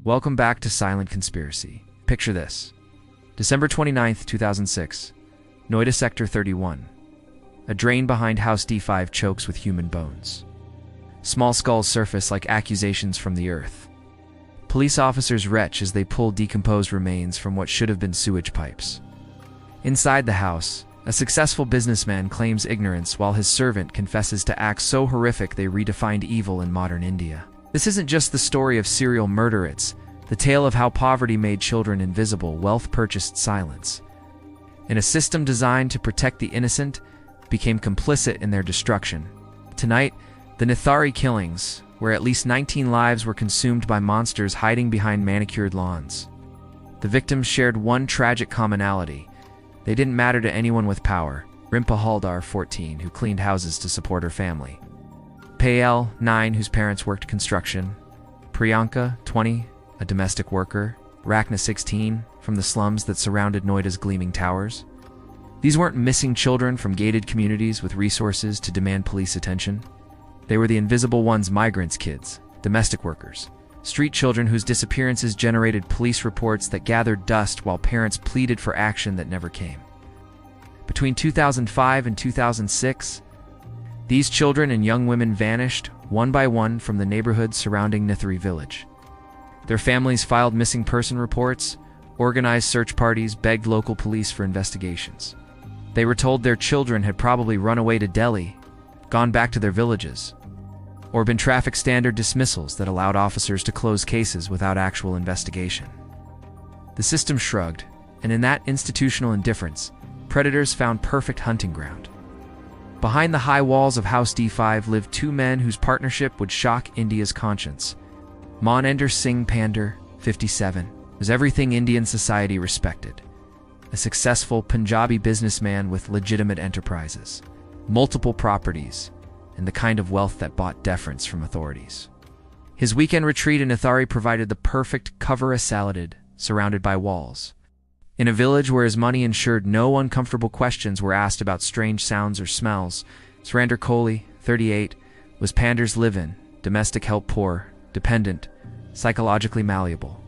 Welcome back to Silent Conspiracy. Picture this. December 29th, 2006. Noida Sector 31. A drain behind House D5 chokes with human bones. Small skulls surface like accusations from the earth. Police officers retch as they pull decomposed remains from what should have been sewage pipes. Inside the house, a successful businessman claims ignorance while his servant confesses to acts so horrific they redefined evil in modern India. This isn't just the story of serial murder, it's the tale of how poverty made children invisible, wealth purchased silence. And a system designed to protect the innocent became complicit in their destruction. Tonight, the Nithari Killings, where at least 19 lives were consumed by monsters hiding behind manicured lawns. The victims shared one tragic commonality. They didn't matter to anyone with power. Rimpa Haldar, 14, who cleaned houses to support her family. Payal, 9, whose parents worked construction. Priyanka, 20, a domestic worker. Rakna, 16, from the slums that surrounded Noida's gleaming towers. These weren't missing children from gated communities with resources to demand police attention. They were the invisible ones, migrants' kids, domestic workers, street children whose disappearances generated police reports that gathered dust while parents pleaded for action that never came. Between 2005 and 2006, these children and young women vanished, one by one, from the neighborhoods surrounding Nithari Village. Their families filed missing person reports, organized search parties, begged local police for investigations. They were told their children had probably run away to Delhi, gone back to their villages, or been traffic standard dismissals that allowed officers to close cases without actual investigation. The system shrugged, and in that institutional indifference, predators found perfect hunting ground. Behind the high walls of House D5 lived two men whose partnership would shock India's conscience. Moninder Singh Pandher, 57, was everything Indian society respected. A successful Punjabi businessman with legitimate enterprises, multiple properties, and the kind of wealth that bought deference from authorities. His weekend retreat in Nithari provided the perfect cover saladed, surrounded by walls. In a village where his money ensured no uncomfortable questions were asked about strange sounds or smells, Surinder Koli, 38, was Pandher's live-in, domestic help poor, dependent, psychologically malleable.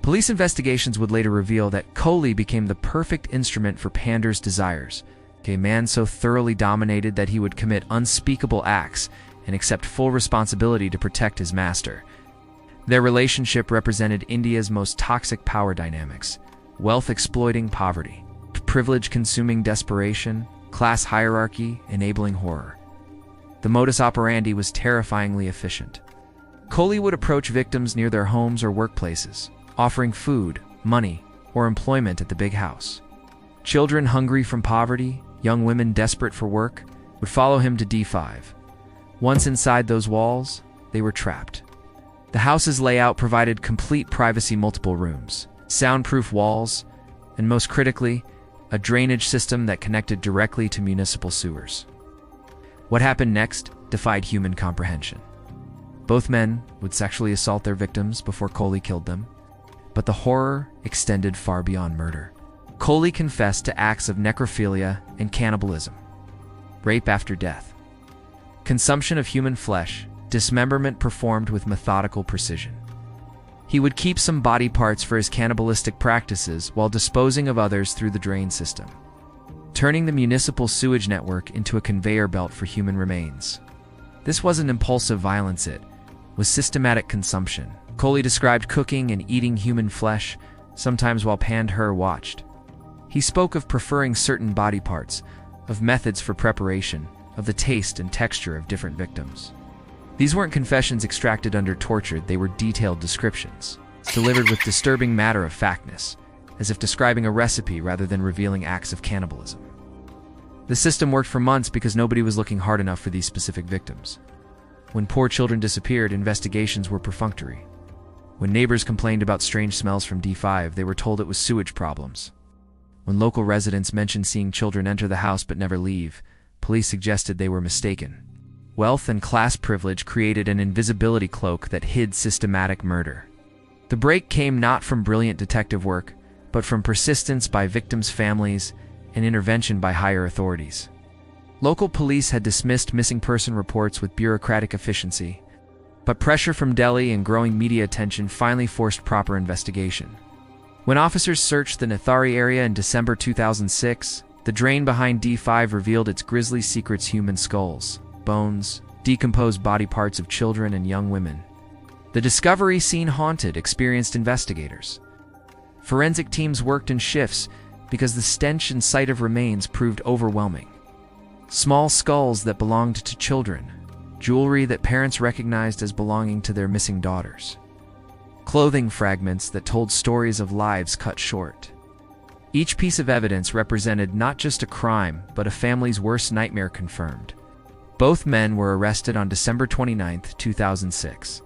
Police investigations would later reveal that Koli became the perfect instrument for Pandher's desires, a man so thoroughly dominated that he would commit unspeakable acts and accept full responsibility to protect his master. Their relationship represented India's most toxic power dynamics: wealth exploiting poverty, privilege consuming desperation, class hierarchy enabling horror. The modus operandi was terrifyingly efficient. Koli would approach victims near their homes or workplaces, offering food, money, or employment at the big house. Children hungry from poverty, young women desperate for work, would follow him to D5. Once inside those walls, they were trapped. The house's layout provided complete privacy: multiple rooms, soundproof walls, and most critically, a drainage system that connected directly to municipal sewers. What happened next defied human comprehension. Both men would sexually assault their victims before Koli killed them, but the horror extended far beyond murder. Koli confessed to acts of necrophilia and cannibalism, rape after death, consumption of human flesh, dismemberment performed with methodical precision. He would keep some body parts for his cannibalistic practices while disposing of others through the drain system, turning the municipal sewage network into a conveyor belt for human remains. This wasn't impulsive violence, it was systematic consumption. Koli described cooking and eating human flesh, sometimes while Pandher watched. He spoke of preferring certain body parts, of methods for preparation, of the taste and texture of different victims. These weren't confessions extracted under torture, they were detailed descriptions, delivered with disturbing matter-of-factness, as if describing a recipe rather than revealing acts of cannibalism. The system worked for months because nobody was looking hard enough for these specific victims. When poor children disappeared, investigations were perfunctory. When neighbors complained about strange smells from D5, they were told it was sewage problems. When local residents mentioned seeing children enter the house but never leave, police suggested they were mistaken. Wealth and class privilege created an invisibility cloak that hid systematic murder. The break came not from brilliant detective work, but from persistence by victims' families and intervention by higher authorities. Local police had dismissed missing person reports with bureaucratic efficiency. But pressure from Delhi and growing media attention finally forced proper investigation. When officers searched the Nithari area in December 2006, the drain behind D5 revealed its grisly secrets: human skulls, bones, decomposed body parts of children and young women. The discovery scene haunted experienced investigators. Forensic teams worked in shifts because the stench and sight of remains proved overwhelming. Small skulls that belonged to children, jewelry that parents recognized as belonging to their missing daughters, clothing fragments that told stories of lives cut short. Each piece of evidence represented not just a crime, but a family's worst nightmare confirmed. Both men were arrested on December 29, 2006.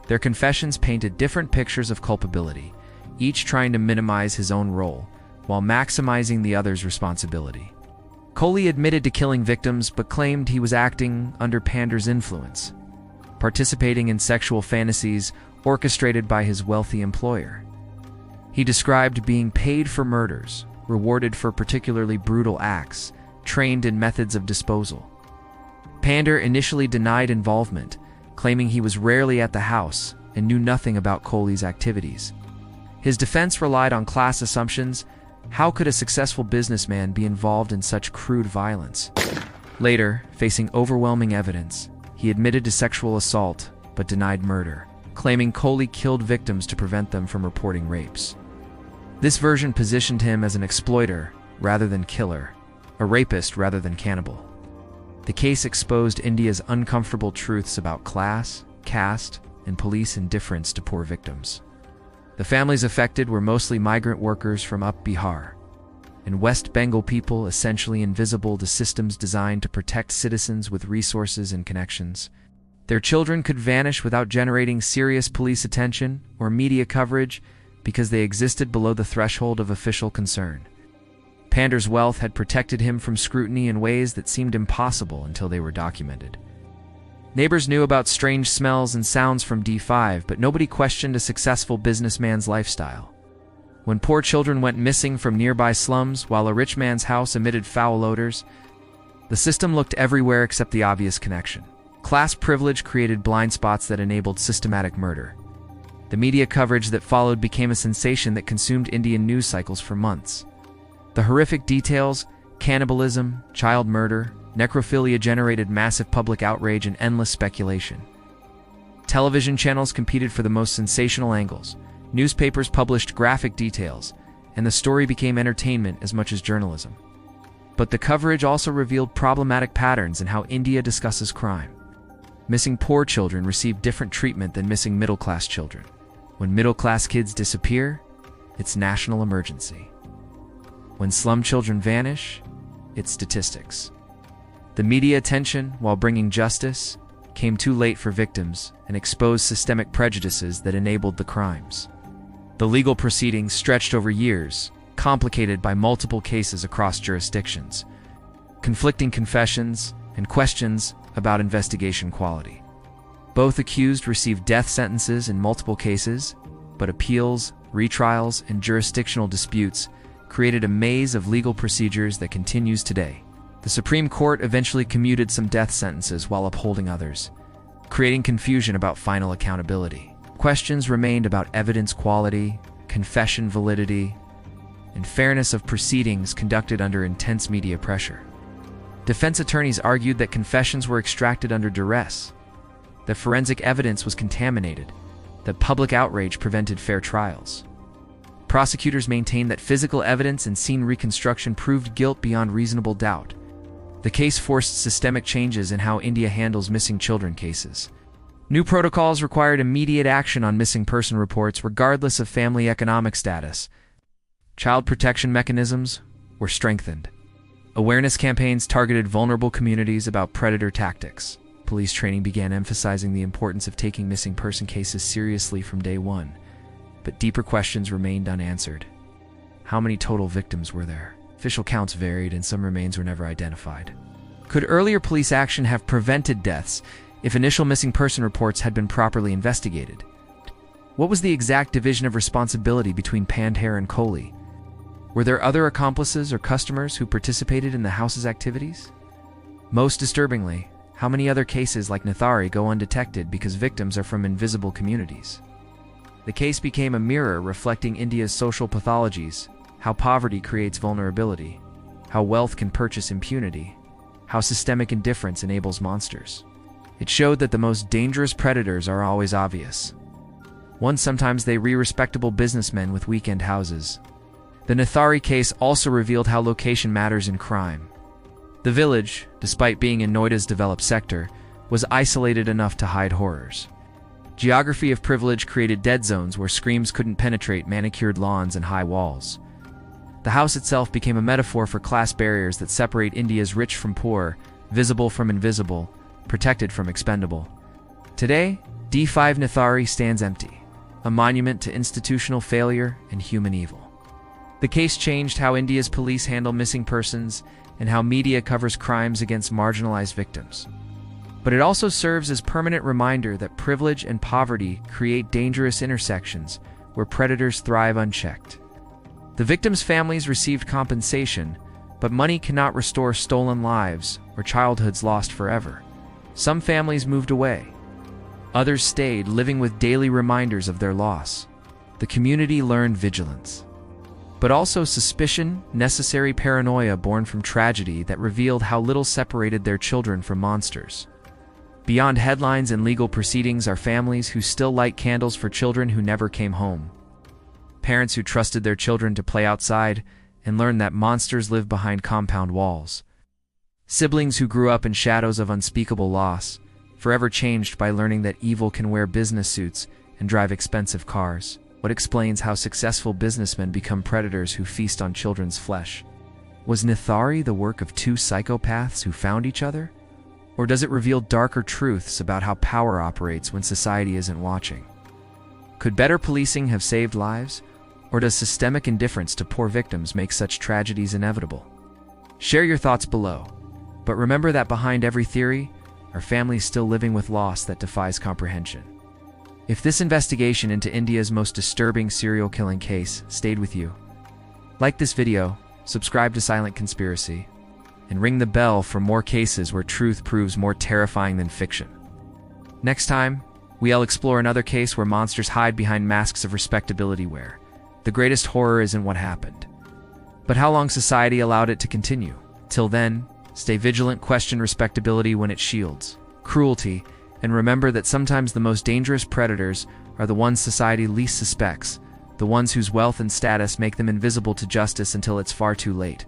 Their confessions painted different pictures of culpability, each trying to minimize his own role, while maximizing the other's responsibility. Koli admitted to killing victims, but claimed he was acting under Pandher's influence, participating in sexual fantasies orchestrated by his wealthy employer. He described being paid for murders, rewarded for particularly brutal acts, trained in methods of disposal. Pandher initially denied involvement, claiming he was rarely at the house and knew nothing about Koli's activities. His defense relied on class assumptions. How could a successful businessman be involved in such crude violence? Later, facing overwhelming evidence, he admitted to sexual assault but denied murder, claiming Koli killed victims to prevent them from reporting rapes. This version positioned him as an exploiter rather than killer, a rapist rather than cannibal. The case exposed India's uncomfortable truths about class, caste, and police indifference to poor victims. The families affected were mostly migrant workers from up Bihar and West Bengal, people essentially invisible to systems designed to protect citizens with resources and connections. Their children could vanish without generating serious police attention or media coverage because they existed below the threshold of official concern. Pandher's wealth had protected him from scrutiny in ways that seemed impossible until they were documented. Neighbors knew about strange smells and sounds from D5, but nobody questioned a successful businessman's lifestyle. When poor children went missing from nearby slums while a rich man's house emitted foul odors, the system looked everywhere except the obvious connection. Class privilege created blind spots that enabled systematic murder. The media coverage that followed became a sensation that consumed Indian news cycles for months. The horrific details, cannibalism, child murder, necrophilia generated massive public outrage and endless speculation. Television channels competed for the most sensational angles. Newspapers published graphic details, and the story became entertainment as much as journalism. But the coverage also revealed problematic patterns in how India discusses crime. Missing poor children receive different treatment than missing middle-class children. When middle-class kids disappear, it's national emergency. When slum children vanish, it's statistics. The media attention, while bringing justice, came too late for victims and exposed systemic prejudices that enabled the crimes. The legal proceedings stretched over years, complicated by multiple cases across jurisdictions, conflicting confessions, and questions about investigation quality. Both accused received death sentences in multiple cases, but appeals, retrials, and jurisdictional disputes created a maze of legal procedures that continues today. The Supreme Court eventually commuted some death sentences while upholding others, creating confusion about final accountability. Questions remained about evidence quality, confession validity, and fairness of proceedings conducted under intense media pressure. Defense attorneys argued that confessions were extracted under duress, that forensic evidence was contaminated, that public outrage prevented fair trials. Prosecutors maintained that physical evidence and scene reconstruction proved guilt beyond reasonable doubt. The case forced systemic changes in how India handles missing children cases. New protocols required immediate action on missing person reports regardless of family economic status. Child protection mechanisms were strengthened. Awareness campaigns targeted vulnerable communities about predator tactics. Police training began emphasizing the importance of taking missing person cases seriously from day one. But deeper questions remained unanswered. How many total victims were there? Official counts varied and some remains were never identified. Could earlier police action have prevented deaths if initial missing person reports had been properly investigated? What was the exact division of responsibility between Pandher and Koli? Were there other accomplices or customers who participated in the house's activities? Most disturbingly, how many other cases like Nithari go undetected because victims are from invisible communities? The case became a mirror reflecting India's social pathologies, how poverty creates vulnerability, how wealth can purchase impunity, how systemic indifference enables monsters. It showed that the most dangerous predators are always obvious. Sometimes they respectable businessmen with weekend houses. The Nithari case also revealed how location matters in crime. The village, despite being in Noida's developed sector, was isolated enough to hide horrors. Geography of privilege created dead zones where screams couldn't penetrate manicured lawns and high walls. The house itself became a metaphor for class barriers that separate India's rich from poor, visible from invisible, protected from expendable. Today, D5 Nithari stands empty, a monument to institutional failure and human evil. The case changed how India's police handle missing persons and how media covers crimes against marginalized victims. But it also serves as a permanent reminder that privilege and poverty create dangerous intersections where predators thrive unchecked. The victims' families received compensation, but money cannot restore stolen lives or childhoods lost forever. Some families moved away. Others stayed, living with daily reminders of their loss. The community learned vigilance, but also suspicion, necessary paranoia born from tragedy that revealed how little separated their children from monsters. Beyond headlines and legal proceedings are families who still light candles for children who never came home. Parents who trusted their children to play outside and learned that monsters live behind compound walls. Siblings who grew up in shadows of unspeakable loss, forever changed by learning that evil can wear business suits and drive expensive cars. What explains how successful businessmen become predators who feast on children's flesh? Was Nithari the work of two psychopaths who found each other? Or does it reveal darker truths about how power operates when society isn't watching? Could better policing have saved lives? Or does systemic indifference to poor victims make such tragedies inevitable? Share your thoughts below. But remember that behind every theory are families still living with loss that defies comprehension. If this investigation into India's most disturbing serial killing case stayed with you, like this video, subscribe to Silent Conspiracy, and ring the bell for more cases where truth proves more terrifying than fiction. Next time, we'll explore another case where monsters hide behind masks of respectability, where the greatest horror isn't what happened, but how long society allowed it to continue. Till then, stay vigilant, question respectability when it shields cruelty, and remember that sometimes the most dangerous predators are the ones society least suspects, the ones whose wealth and status make them invisible to justice until it's far too late.